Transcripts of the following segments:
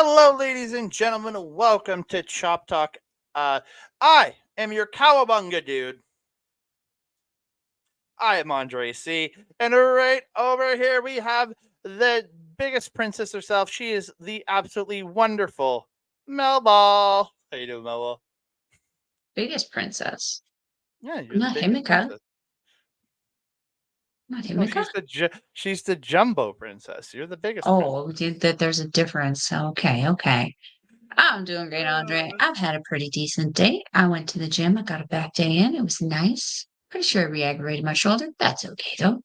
Hello, ladies and gentlemen. Welcome to Chop Talk. I am your cowabunga dude. I am Andre C. And right over here we have the biggest princess herself. She is the absolutely wonderful Melball. How you doing, Melball? Biggest princess. Yeah, you're Not the biggest Himika. princess. Not No, Himika. she's the jumbo princess. You're the biggest. Oh, there's a difference. Okay. I'm doing great, Andre. I've had a pretty decent day. I went to the gym. I got a back day in. It was nice. Pretty sure I re-aggravated my shoulder. That's okay, though.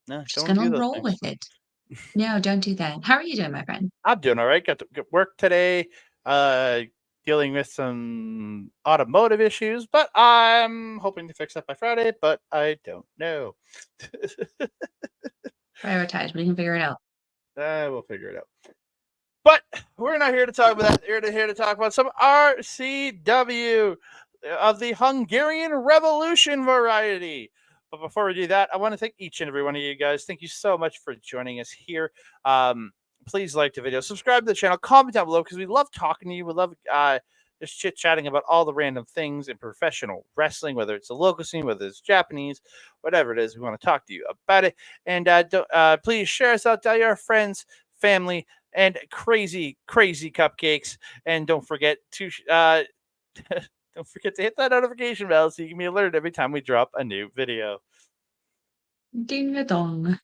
No, Just don't do gonna those roll things. with it. No, don't do that. How are you doing, my friend? I'm doing all right. Got to work today. Dealing with some automotive issues, but I'm hoping to fix that by Friday, but I don't know. Prioritize. We can figure it out. We'll figure it out. But we're not here to talk about that. We're here to talk about some RCW of the Hungarian Revolution variety. But before we do that, I want to thank each and every one of you guys. Thank you so much for joining us here. Please like the video, subscribe to the channel, comment down below because we love talking to you. We love just chit-chatting about all the random things in professional wrestling, whether it's the local scene, whether it's Japanese, whatever it is. We want to talk to you about it. And please share us out to your friends, family, and crazy cupcakes. And don't forget to don't forget to hit that notification bell so you can be alerted every time we drop a new video. Ding a dong.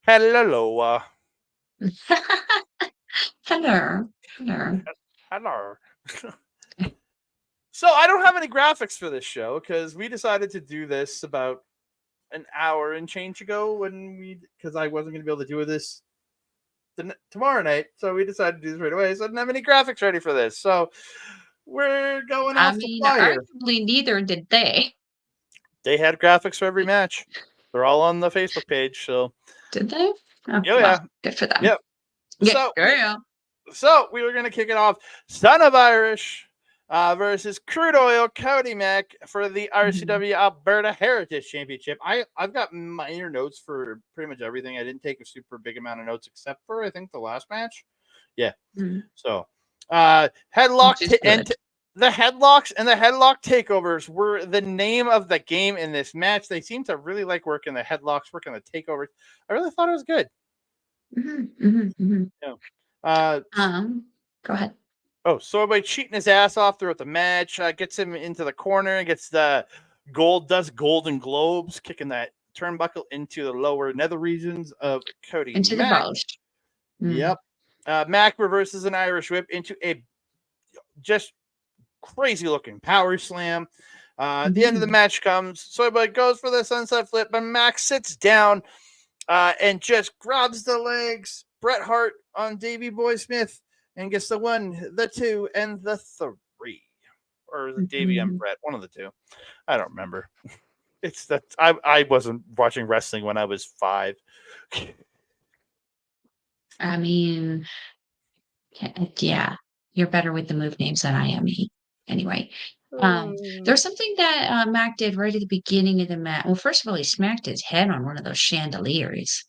Hello. Hello. So I don't have any graphics for this show because we decided to do this about an hour and change ago because I wasn't going to be able to do this tomorrow night. So we decided to do this right away. So I didn't have any graphics ready for this. So we're going off the fly here. Arguably neither did they. They had graphics for every match. They're all on the Facebook page. So did they? Oh yeah, good for them. Yep. So we were going to kick it off. Son of Irish versus Crude Oil Cody Mack for the RCW Alberta Heritage Championship. I've got minor notes for pretty much everything. I didn't take a super big amount of notes except for I think the last match. Yeah. So headlock and the headlocks and the headlock takeovers were the name of the game in this match. They seem to really like working the headlocks, working the takeovers. I really thought it was good. Yeah. Go ahead. Oh, Soyboy cheating his ass off throughout the match, gets him into the corner and gets the Golden Globes, kicking that turnbuckle into the lower nether regions of Cody into Mack. The balls. Yep. Mack reverses an Irish whip into a just crazy looking power slam. The end of the match comes. Soyboy goes for the sunset flip, but Mack sits down and just grabs the legs. Bret Hart on Davey Boy Smith and gets the 1, the 2, and the 3. Or the Davey and Bret, one of the two. I don't remember. It's that I wasn't watching wrestling when I was 5. I mean, yeah, you're better with the move names than I am. Anyway, there's something that Mac did right at the beginning of the match. Well, first of all, he smacked his head on one of those chandeliers.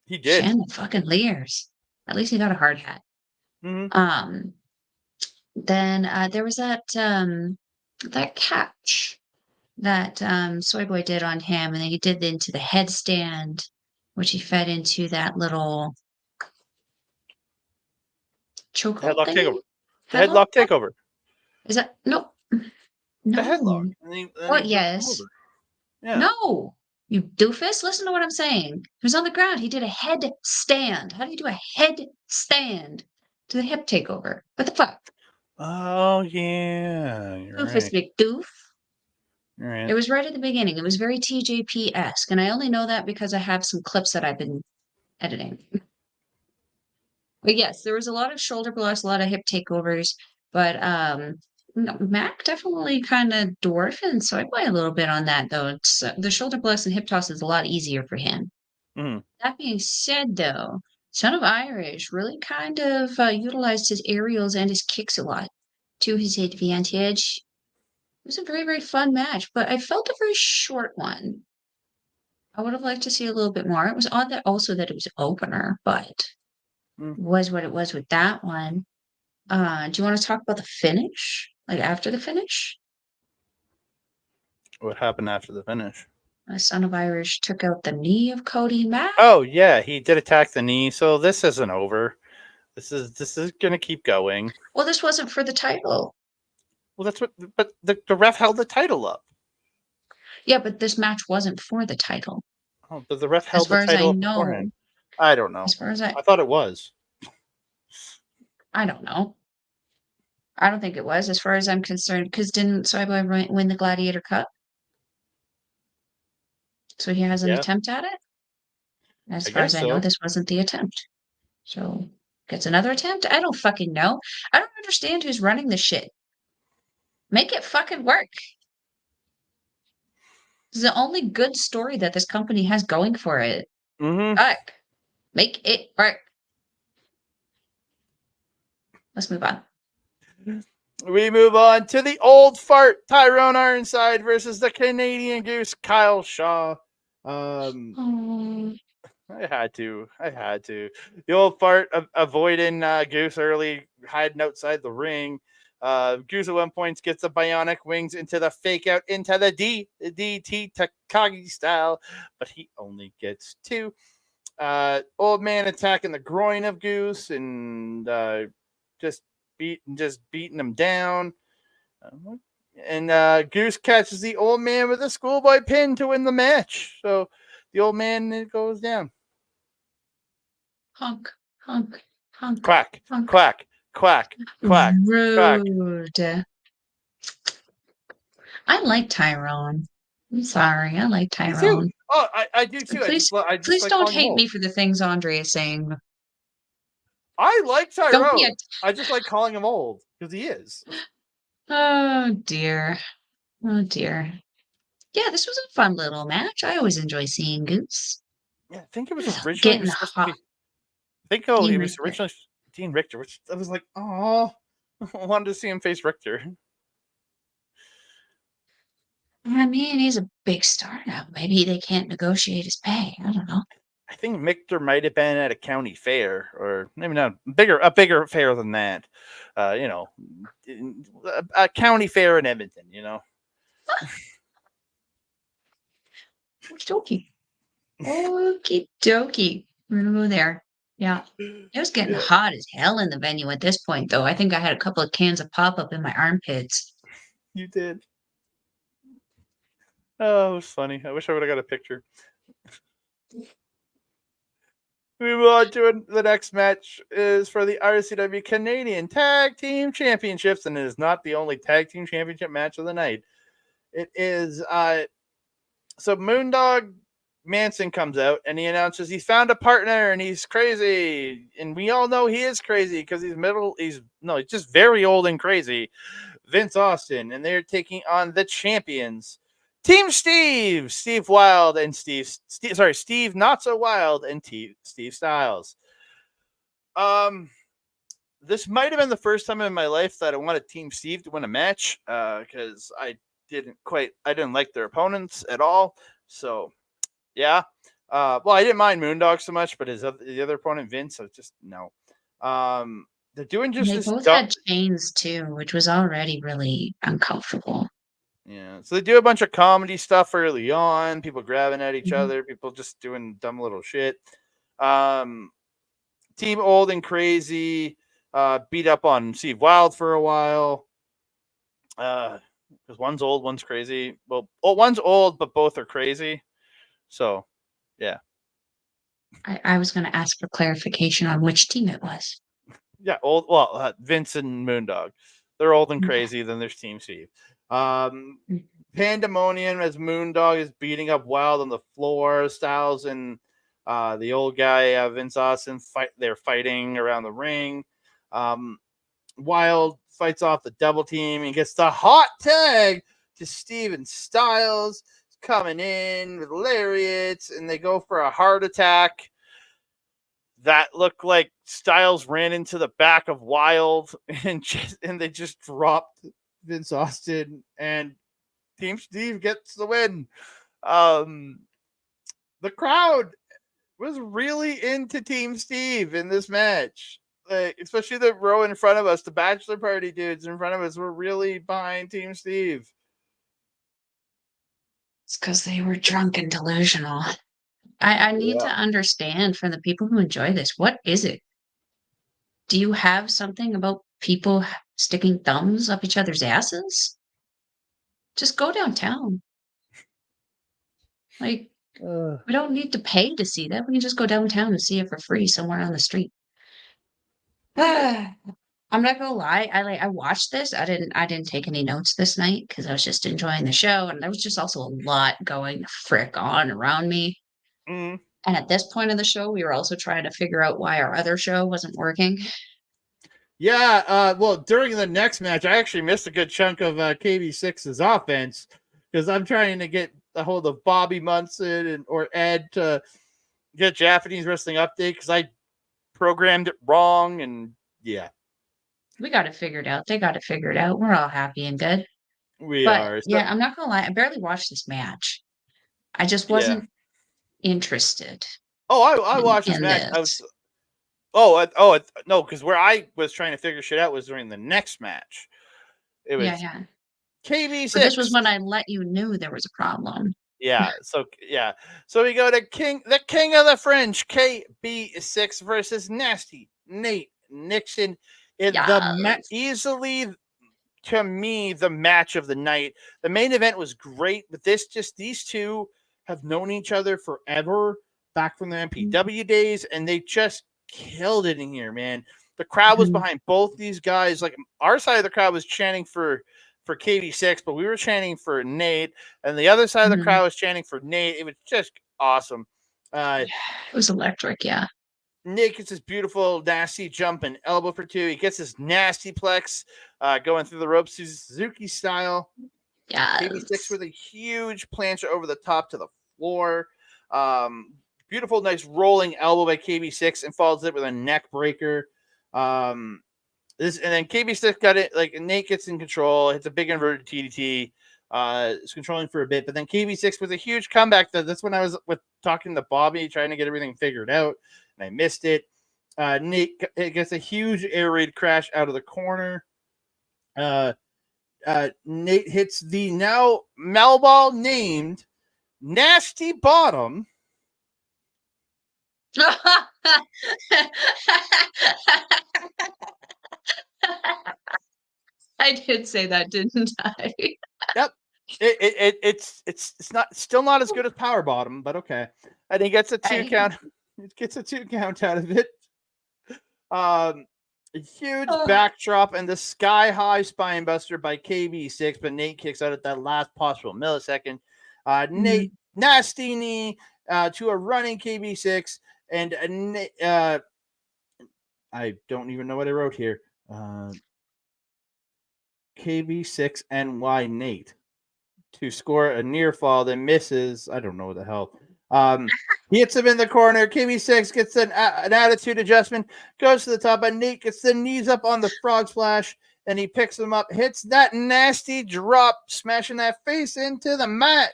He did. Chandeliers. At least he got a hard hat. Then there was that catch that Soyboy did on him, and then he did into the headstand, which he fed into that little chokehold takeover. The headlock takeover. Is that no? The headlock. What? Yes. Yeah. No. You doofus! Listen to what I'm saying. He was on the ground. He did a headstand. How do you do a headstand to the hip takeover? What the fuck? Oh yeah, you're doofus, right. big doof. Right. It was right at the beginning. It was very TJP-esque, and I only know that because I have some clips that I've been editing. But yes, there was a lot of shoulder blocks, a lot of hip takeovers, but Mac definitely kind of dwarfing Soyboy a little bit on that, though. The shoulder blocks and hip toss is a lot easier for him. That being said, though, Son of Irish really kind of utilized his aerials and his kicks a lot to his advantage. It was a very, very fun match, but I felt a very short one. I would have liked to see a little bit more. It was odd that it was opener, but was what it was with that one. Do you want to talk about the finish? Like after the finish? What happened after the finish? Son of Irish took out the knee of Cody Mack. Oh yeah, he did attack the knee, so this isn't over. This is gonna keep going. Well, this wasn't for the title. Well, that's what. But the ref held the title up. Yeah, but this match wasn't for the title. Oh, but the ref As held the far as I title up know, beforehand. I don't know. as far as I thought it was. I don't know. I don't think it was, as far as I'm concerned, because didn't Cyborg win the Gladiator Cup? So he has an Yeah, attempt at it? As I far as guess I know, so. this wasn't the attempt. So gets another attempt? I don't fucking know. I don't understand who's running this shit. Make it fucking work. This is the only good story that this company has going for it. Mm-hmm. Fuck. Make it work. Let's move on. We move on to the old fart Tyrone Ironside versus the Canadian Goose Kyle Shaw. Oh, I had to. The old fart avoiding Goose early, hiding outside the ring. Goose at one point gets the bionic wings into the fake out into the DT Takagi style, but he only gets two. Old man attacking the groin of Goose and just beating him down. And Goose catches the old man with a schoolboy pin to win the match. So the old man goes down. honk, honk, honk, Quack, honk. quack, quack, quack, quack. Rude. I like Tyrone. I'm sorry. I like Me too. Tyrone. Oh, I do too. Please, I just please like don't calling him hate me old. for the things Andre is saying. I like Don't be a. Tyrone. I just like calling him old because he is. Oh dear. Oh dear. Yeah, this was a fun little match. I always enjoy seeing Goose. Yeah, I think it was Ugh, originally getting was supposed to hot. be. I think Dean he was Richter. originally Dean Richter, which I was like, oh, I wanted to see him face Richter. I mean, he's a big star now. Maybe they can't negotiate his pay. I don't know. I think Richter might have been at a county fair, or maybe not a bigger fair than that. A county fair in Edmonton. Okie dokie. Okie dokie. We're gonna go there. Yeah. It was getting hot as hell in the venue at this point, though. I think I had a couple of cans of pop up in my armpits. You did. Oh, it was funny. I wish I would have got a picture. We move on to the next match is for the RCW Canadian Tag Team Championships, and it is not the only Tag Team Championship match of the night. It is so Moondog Manson comes out and he announces he's found a partner and he's crazy, and we all know he is crazy because he's just very old and crazy. Vince Austin, and they're taking on the champions. Team Steve Wilde and Steve Not So Wild and Steve Styles. This might have been the first time in my life that I wanted Team Steve to win a match because I didn't like their opponents at all. So, yeah. Well, I didn't mind Moondog so much, but the other opponent, Vince, I just no. They're doing just They this. both had chains too, which was already really uncomfortable. Yeah, so they do a bunch of comedy stuff early on, people grabbing at each other, people just doing dumb little shit. Team Old and Crazy beat up on Steve Wilde for a while. Because one's old, one's crazy. Well, one's old, but both are crazy. So, yeah. I was going to ask for clarification on which team it was. Yeah, old. Well, Vince and Moondog. They're old and crazy. Then there's Team Steve. Pandemonium as Moondog is beating up Wilde on the floor. Styles and the old guy Vince Austin they're fighting around the ring. Wilde fights off the double team and gets the hot tag to Steven Styles coming in with lariats, and they go for a heart attack. That looked like Styles ran into the back of Wilde and they just dropped Vince Austin, and Team Steve gets the win. The crowd was really into Team Steve in this match. especially the row in front of us, the bachelor party dudes in front of us were really behind Team Steve. It's because they were drunk and delusional. I need to understand from the people who enjoy this, what is it? Do you have something about people sticking thumbs up each other's asses? Just go downtown. Like, we don't need to pay to see that. We can just go downtown and see it for free somewhere on the street. I'm not gonna lie. I watched this. I didn't take any notes this night because I was just enjoying the show, and there was just also a lot going frick on around me. Mm. And at this point of the show, we were also trying to figure out why our other show wasn't working. Yeah, well, during the next match, I actually missed a good chunk of KB6's offense because I'm trying to get a hold of Bobby Munson or Ed to get Japanese wrestling update because I programmed it wrong, and yeah. We got it figured out. They got it figured out. We're all happy and good. We But are. yeah, I'm not gonna lie. I barely watched this match. I just wasn't interested. Oh, I watched this match. I was. No, because where I was trying to figure shit out was during the next match. It was KB6. So this was when I let you know there was a problem. Yeah. So we go to the king of the Fringe, KB6 versus Nasty Nate Nixon. Easily, to me, the match of the night. The main event was great, but these two have known each other forever, back from the MPW days, and they just killed it in here, man. The crowd was behind both these guys. Like, our side of the crowd was chanting for KB6, but we were chanting for Nate, and the other side of the crowd was chanting for Nate. It was just awesome. It was electric, yeah. Nick gets this beautiful, nasty jump and elbow for two. He gets this nasty plex going through the ropes, Suzuki style. Yeah. KB6 with a huge plancha over the top to the floor. Beautiful, nice rolling elbow by KB6 and follows it with a neck breaker. And then KB6 got it, like, Nate gets in control, hits a big inverted TDT, is controlling for a bit, but then KB6 with a huge comeback. That's when I was talking to Bobby, trying to get everything figured out, and I missed it. Nate gets a huge air raid crash out of the corner. Nate hits the now Melball named Nasty Bottom. I did say that, didn't I? Yep. It's still not as good as Power Bottom, but okay. And he gets a 2 count. He gets a 2 count out of it. A huge backdrop and the sky high spine buster by KB6, but Nate kicks out at that last possible millisecond. Nate nasty knee to a running KB6, and I don't even know what I wrote here. KB6 NY Nate to score a near fall, then misses. I don't know what the hell. He hits him in the corner. KB6 gets an attitude adjustment, goes to the top, and Nate gets the knees up on the frog splash, and he picks him up, hits that nasty drop, smashing that face into the mat,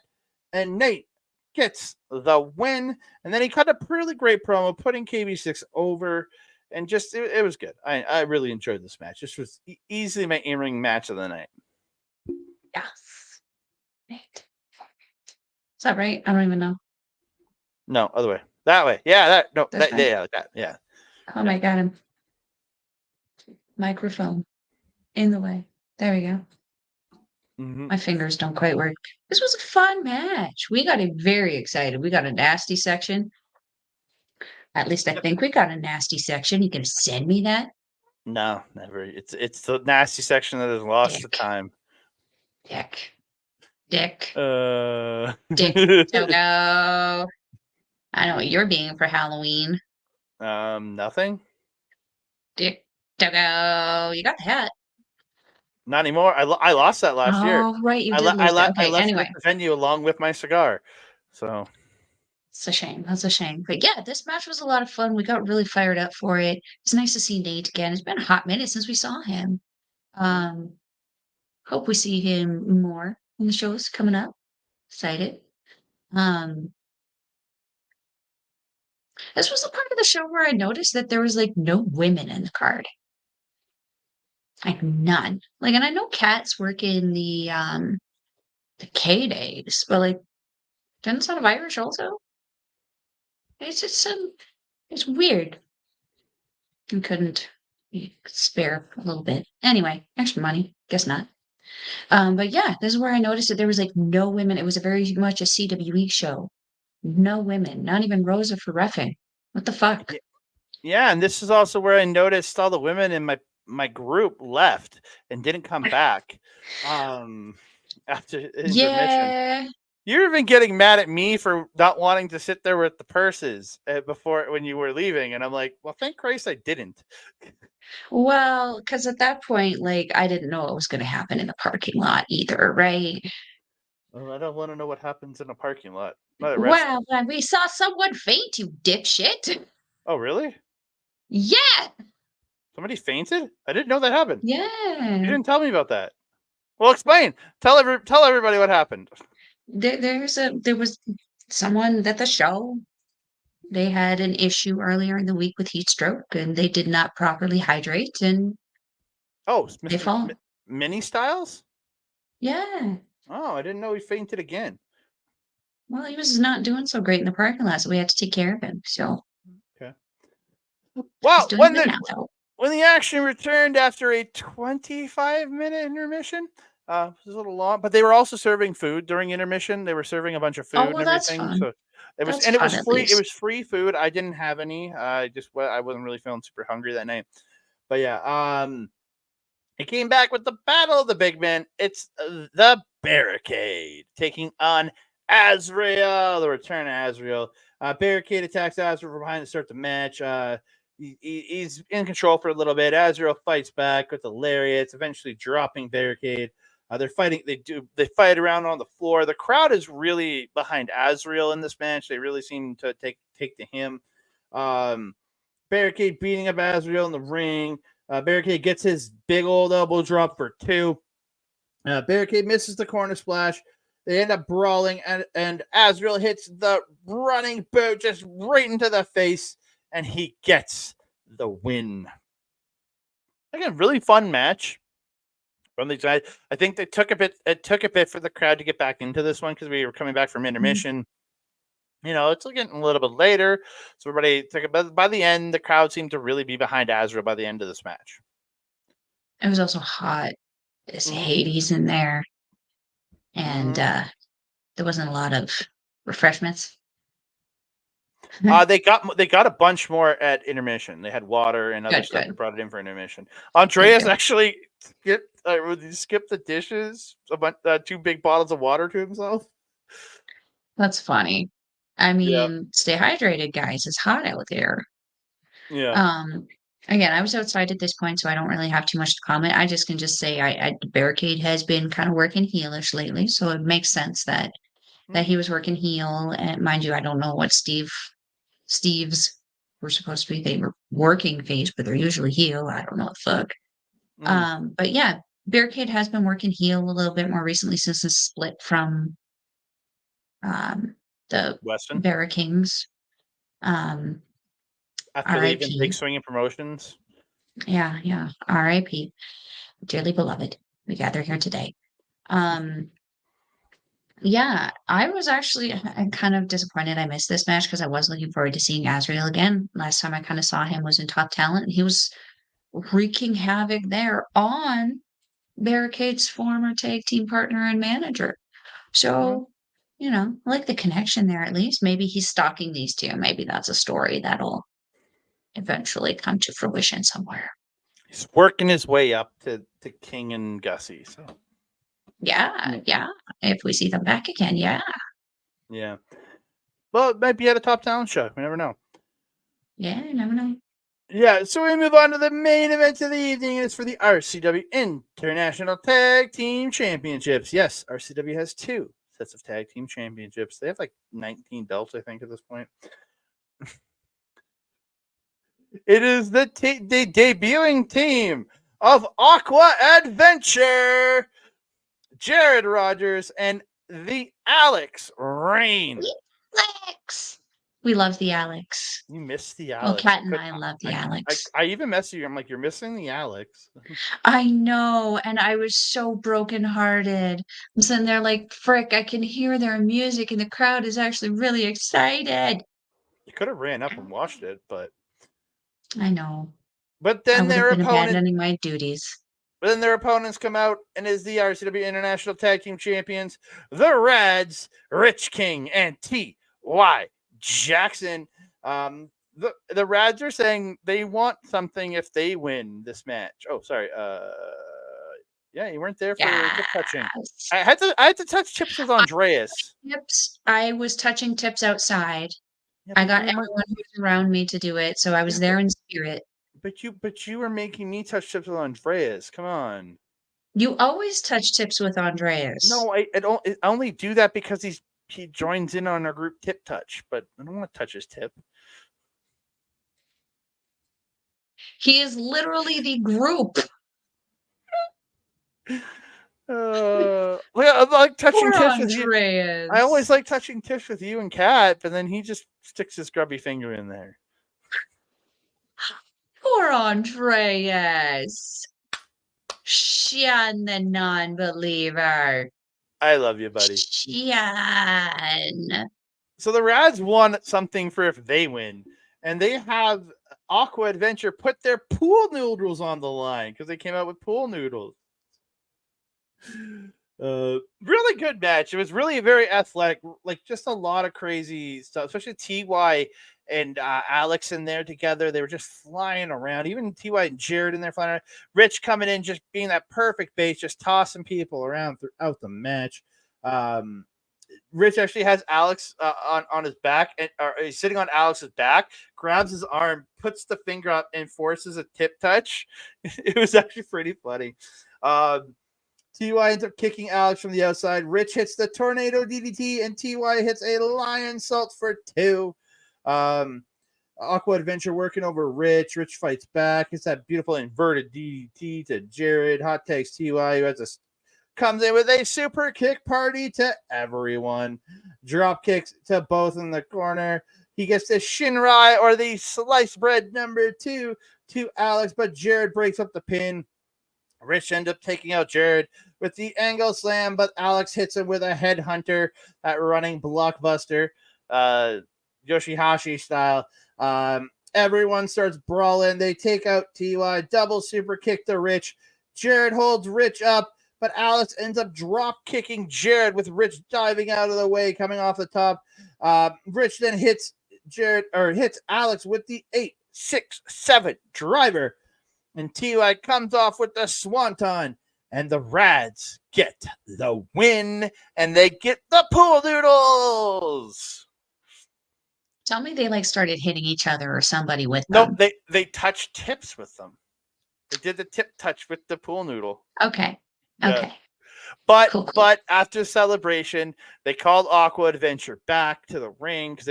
and Nate gets the win. And then he cut a really great promo, putting KB6 over, and just it was good. I really enjoyed this match. This was easily my in-ring match of the night. Yes. Nate. Is that right? I don't even know. No, other way. That way. Yeah, yeah. Oh my God. Microphone in the way. There we go. My fingers don't quite work. This was a fun match. We got very excited. We got a nasty section. At least I think we got a nasty section. You can send me that? No, never. It's the nasty section that has lost the time. Dick. Dick Togo. I know what you're being for Halloween. Nothing. Dick Togo. You got the hat. Not anymore. I lost that last year. Oh, right. You did lose that. Okay, anyway. The venue along with my cigar. So it's a shame. That's a shame. But yeah, this match was a lot of fun. We got really fired up for it. It's nice to see Nate again. It's been a hot minute since we saw him. Hope we see him more in the shows coming up. Excited. This was the part of the show where I noticed that there was like no women in the card. Like none. Like, and I know cats work in the K days, but like, doesn't sound of Irish also? It's just it's weird. You couldn't spare a little bit. Anyway, extra money. Guess not. But yeah, this is where I noticed that there was like no women. It was a very much a CWE show. No women, not even Rosa for reffing. What the fuck? Yeah, and this is also where I noticed all the women in my group left and didn't come back after intermission. Yeah. You've been getting mad at me for not wanting to sit there with the purses before when you were leaving, and I'm like, well, thank Christ I didn't. Well, because at that point, like, I didn't know what was going to happen in the parking lot either, right? Well, I don't want to know what happens in a parking lot. Not at Well, when we saw someone faint, you dipshit. Oh, really? Yeah. Somebody fainted? I didn't know that happened. You Yeah. didn't tell me about that. Well, explain. Tell everybody what happened. There was someone at the show. They had an issue earlier in the week with heat stroke, and they did not properly hydrate, and Oh, they Mr. fall. Mini Styles? Yeah. Oh, I didn't know he fainted again. Well, he was not doing so great in the parking lot, so we had to take care of him. So Okay. he's Well, doing good now, though. when the action returned after a 25-minute intermission, it was a little long, but they were also serving food during intermission. They were serving a bunch of food Oh, and well, that's everything. fun. So it was, That's and it was fun, at free. It least. was free food. I didn't have any. I wasn't really feeling super hungry that night. But yeah, it came back with the battle of the big men. It's the Barricade taking on Azreal. The return of Azreal. Barricade attacks Azreal from behind to start the match. He's in control for a little bit. Azreal fights back with the lariats, eventually dropping Barricade. They're fighting. They fight around on the floor. The crowd is really behind Azreal in this match. They really seem to take to him. Barricade beating up Azreal in the ring. Barricade gets his big old elbow drop for 2. Barricade misses the corner splash. They end up brawling, and Azreal hits the running boot just right into the face, and he gets the win. Again, really fun match from these guys. I think it took a bit for the crowd to get back into this one because we were coming back from intermission. You know, it's getting a little bit later, so everybody took it. But by the end, the crowd seemed to really be behind Azreal by the end of this match. It was also hot. There's Hades in there, and there wasn't a lot of refreshments. They got a bunch more at intermission. They had water and other stuff. They brought it in for intermission. Andreas actually skipped the dishes. 2 big bottles of water to himself. That's funny. I mean, stay hydrated, guys. It's hot out there. Yeah. Again, I was outside at this point, so I don't really have too much to comment. I just can just say Barricade has been kind of working heelish lately, so it makes sense that he was working heel. And mind you, I don't know what Steve's were supposed to be. They were working face, but they're usually heel. I don't know what the fuck. But yeah, Barricade has been working heel a little bit more recently since the split from the Weston Barricades. After leaving Big Swinging Promotions. Yeah. R.I.P. Dearly beloved. We gather here today. Yeah, I was actually kind of disappointed I missed this match because I was looking forward to seeing Azreal again. Last time I kind of saw him was in Top Talent, and he was wreaking havoc there on Barricade's former tag team partner and manager. So, you know, I like the connection there at least. Maybe he's stalking these two. Maybe that's a story that'll eventually come to fruition somewhere. He's working his way up to King and Gussie. So yeah. If we see them back again, yeah. Well, it might be at a Top Talent show. We never know. Yeah, you never know. Yeah, so we move on to the main event of the evening, and it's for the RCW International Tag Team Championships. Yes, RCW has 2 sets of tag team championships. They have like 19 belts, I think, at this point. It is the debuting team of Aqua Adventure, Jarod, Rodgers, and the Alix reign. Alix! We love the Alix. You miss the Well, Alix. Kat and I love the Alix. I even messaged you. I'm like, you're missing the Alix. I know, and I was so brokenhearted. I'm sitting there like, frick, I can hear their music, and the crowd is actually really excited. You could have ran up and watched it, but I know. but I then would have their been opponent, abandoning my duties. but then their opponents come out and is the RCW International Tag Team Champions, the Radz, Rich King, and T.Y. Jackson. The Radz are saying they want something if they win this match. Oh, sorry. Yeah, you weren't there for tip touching. Yes. I had to touch tips with Andreas. Tips. I was touching tips outside. Yeah, I but got you were- everyone who was around me to do it, so I was Yeah, there in spirit. but you were making me touch tips with Andreas. Come on. You always touch tips with Andreas. No, I only do that because he joins in on our group tip touch, but I don't want to touch his tip. He is literally the group. I like touching Poor tips with you. Andreas. I always like touching tips with you and Kat, but then he just sticks his grubby finger in there. Poor Andreas. Sean the non-believer. I love you, buddy. Sean. So the Radz want something for if they win, and they have Aqua Adventure put their pool noodles on the line because they came out with pool noodles. Really good match. It was really very athletic, like just a lot of crazy stuff, especially TY and Alix in there together. They were just flying around. Even TY and Jarod in there flying around. Rich coming in, just being that perfect base, just tossing people around throughout the match. Rich actually has Alix on his back, and he's sitting on Alix's back, grabs his arm, puts the finger up, and forces a tip touch. It was actually pretty funny. TY ends up kicking Alix from the outside. Rich hits the tornado DDT, and TY hits a lion salt for 2. Aqua Adventure working over Rich. Rich fights back. It's that beautiful inverted DDT to Jarod. Hot takes TY, who comes in with a super kick party to everyone. Drop kicks to both in the corner. He gets the Shinrai, or the sliced bread number 2 to Alix, but Jarod breaks up the pin. Rich ends up taking out Jarod with the angle slam, but Alix hits him with a headhunter, that running blockbuster, Yoshihashi style. Everyone starts brawling. They take out TY, double super kick to Rich. Jarod holds Rich up, but Alix ends up drop kicking Jarod with Rich diving out of the way, coming off the top. Rich then hits Alix with the 8-6-7 driver. And TY comes off with the swanton, and the Radz get the win, and they get the pool noodles. Tell me they started hitting each other or somebody with them. No, they touched tips with them. They did the tip touch with the pool noodle. Okay. Yeah. Okay. But Cool. But after celebration, they called Aqua Adventure back to the ring because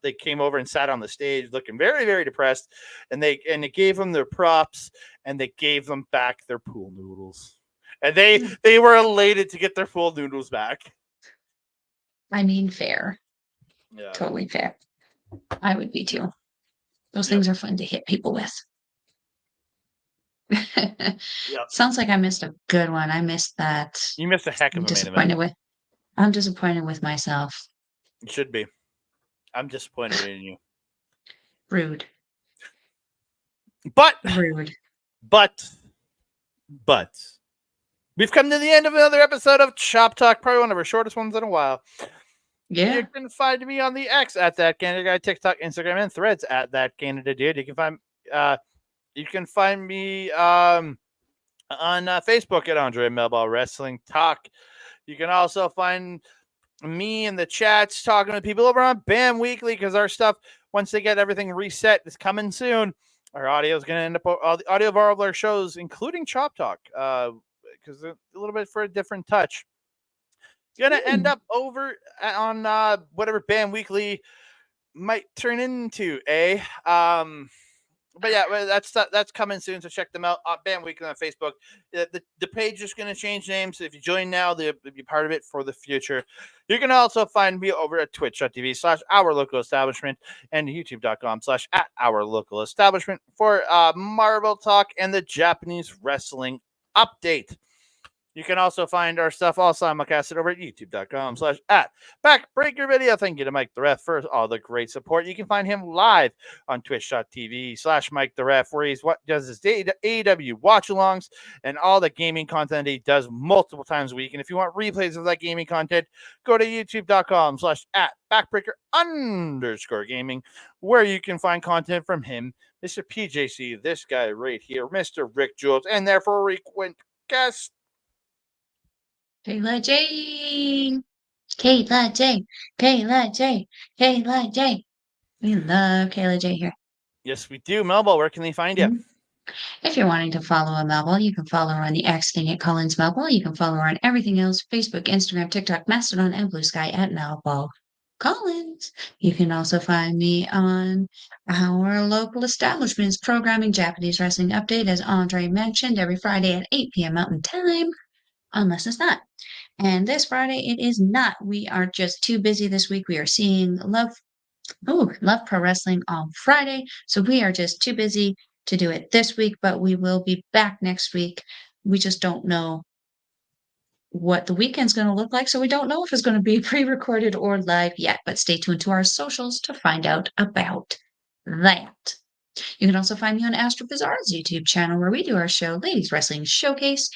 they came over and sat on the stage looking very, very depressed, and they gave them their props, and they gave them back their pool noodles. And they were elated to get their pool noodles back. I mean, fair. Yeah. Totally fair. I would be too. Those things are fun to hit people with. Sounds like I missed a good one. I missed that. You missed a heck of a main event. I'm disappointed with myself. You should be. I'm disappointed in you. Rude. But rude. But we've come to the end of another episode of Chop Talk, probably one of our shortest ones in a while. Yeah. You can find me on the X at That Canada Guy, TikTok, Instagram, and Threads at That Canada Dude. You can find me on Facebook at Andre Melball Wrestling Talk. You can also find me in the chats talking to people over on BAM Weekly, because our stuff, once they get everything reset, is coming soon. Our audio is going to end up, all the audio of all of our shows, including Chop Talk, because a little bit for a different touch. Going to end up over on whatever BAM Weekly might turn into, But yeah, that's coming soon. So check them out. Bam Weekly on Facebook. The page is going to change names. So if you join now, they'll be part of it for the future. You can also find me over at twitch.tv/OurLocalEstablishment and youtube.com/@OurLocalEstablishment for Marvel talk and the Japanese wrestling update. You can also find our stuff all simulcasted over at youtube.com/@Backbreaker Video. Thank you to Mike the Ref for all the great support. You can find him live on twitch.tv/Mike the Ref, where he's does his AEW watch-alongs and all the gaming content he does multiple times a week. And if you want replays of that gaming content, go to youtube.com/@Backbreaker_gaming, where you can find content from him, Mr. PJC, this guy right here, Mr. Rick Jules, and their frequent guest, Kayla J. Kayla J. Kayla J. Kayla J. We love Kayla J here. Yes, we do. Melball, where can they find you? If you're wanting to follow a Melball, you can follow her on the X thing at Collins Melball. You can follow her on everything else, Facebook, Instagram, TikTok, Mastodon, and Blue Sky at Melball Collins. You can also find me on Our Local Establishments programming Japanese wrestling update, as Andre mentioned, every Friday at 8 p.m. Mountain Time, unless it's not. And this Friday, it is not. We are just too busy this week. We are seeing Love Pro Wrestling on Friday. So we are just too busy to do it this week, but we will be back next week. We just don't know what the weekend's going to look like. So we don't know if it's going to be pre-recorded or live yet, but stay tuned to our socials to find out about that. You can also find me on Astro Bizarre's YouTube channel, where we do our show, Ladies Wrestling Showcase.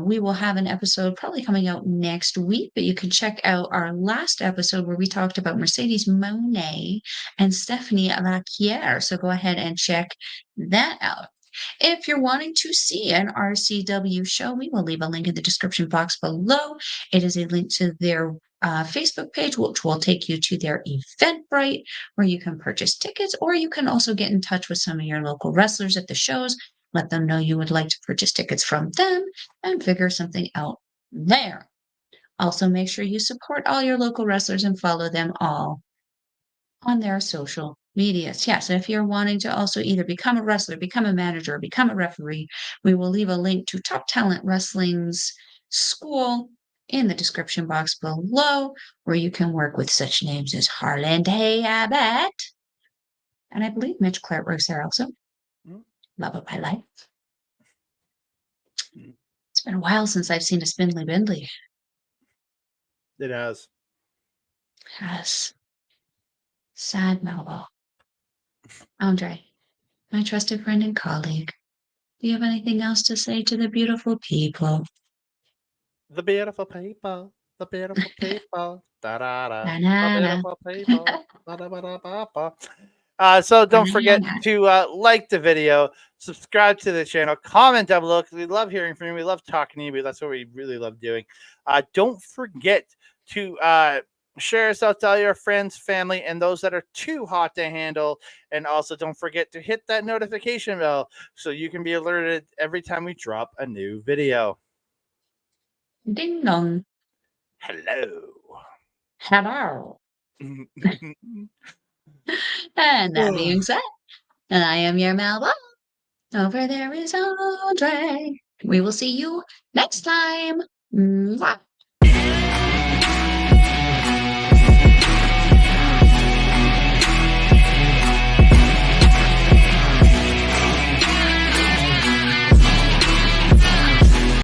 We will have an episode probably coming out next week, but you can check out our last episode where we talked about Mercedes Monet and Stephanie Laquiere. So go ahead and check that out. If you're wanting to see an RCW show, we will leave a link in the description box below. It is a link to their Facebook page, which will take you to their Eventbrite, where you can purchase tickets, or you can also get in touch with some of your local wrestlers at the shows. Let them know you would like to purchase tickets from them and figure something out there. Also, make sure you support all your local wrestlers and follow them all on their social medias. Yes, and if you're wanting to also either become a wrestler, become a manager, or become a referee, we will leave a link to Top Talent Wrestling's school in the description box below, where you can work with such names as Harland Hay Abbott. And I believe Mitch Clark works there also. Love of my life. It's been a while since I've seen a spindly bindly. It has. Yes. Sad Melball. Andre, my trusted friend and colleague, do you have anything else to say to the beautiful people? The beautiful people. The beautiful people. Da-da-da. The Na-na-na. beautiful people. Da-da-ba-da-ba-ba. So don't forget to like the video, subscribe to the channel, comment down below, because we love hearing from you. We love talking to you. That's what we really love doing. Don't forget to share us out to all your friends, family, and those that are too hot to handle. And also don't forget to hit that notification bell so you can be alerted every time we drop a new video. Ding dong. Hello. Hello. And that being said, I am your Melball. Over there is Andre. We will see you next time. Mwah.